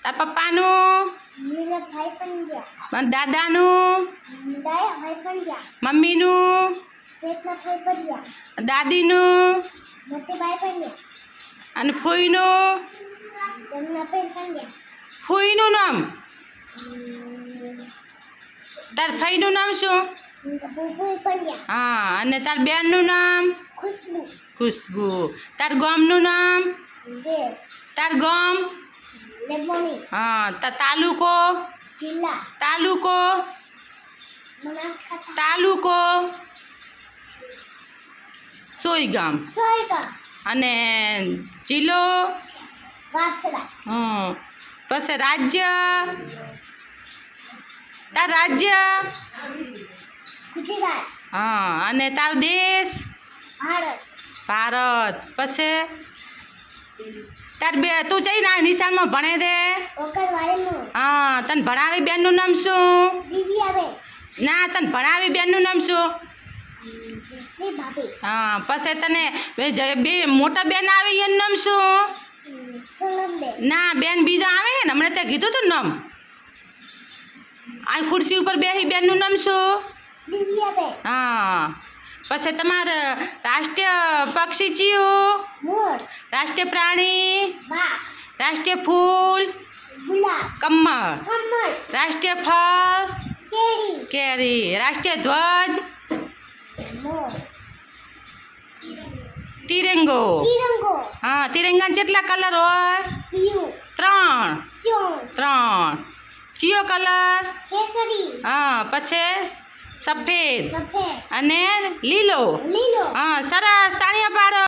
તાર પપ્પાનું, ભાઈ પંડ્યા, દાદાનું, દાયા ભાઈ પંડ્યા, મમ્મીનું, જેઠના ભાઈ પંડ્યા, દાદીનું, મોટી ભાઈ પંડ્યા, અને ફૂઈનું. જમના બેન પંડ્યા, ફૂઈનું નામ, તાર ફઈનું નામ શું? બુબુઈ પંડ્યા, હા, અને તાર બેનનું નામ? ખુશ્બુ, ખુશ્બુ. તાર ગામનું નામ? દેશ, તાર ગામ? લેબોની, હા, તાર તાલુકો? જિલ્લા, તાલુકો? બનાસકાંઠા, તાલુકો? સોયગામ. સોયગામ, અને જિલ્લો? વાછડા, પછી રાજ્ય? તાર રાજ્ય? ગુજરાત, હા, અને તાર દેશ? ભારત, ભારત. પછી તાર તું જઈ ના નિશાનમાં ભણે દે? ઓકરવાડીનું, હા, તને ભણાવી બેનનું નામ શું? દિવ્યાબેન, ના, તને ભણાવી બેનનું નામ શું? જસલી ભાભી, હા, પછી તને બે મોટા બેન આવી એનું નામ શું? સોનમબેન, ના, બેન બીજા આવે ને હમણાં ત્યાં કીધું તું નામ. આ ખુરશી ઉપર બેહી બેનનું નામ શું? દિવ્યાબેન, હા. પછી તમારે રાષ્ટ્રીય પક્ષી કયું? મોર, રાષ્ટ્રીય પ્રાણી? બાઘ, રાષ્ટ્રીય ફૂલ? ગુલાબ, કમળ. કમળ, રાષ્ટ્રીય ફળ? કેરી, કેરી. રાષ્ટ્રીય ધ્વજ? મોર, તિરંગો. તિરંગો, હા, તિરંગાના કેટલા કલર હોય? પીળું, 3. ત્રણ, 3. ચિયો કલર? કેસરી, હા, પછી સફેદ સફેદ, અને લીલો. લીલો. હા, સરસ. તાળીઓ પાડો.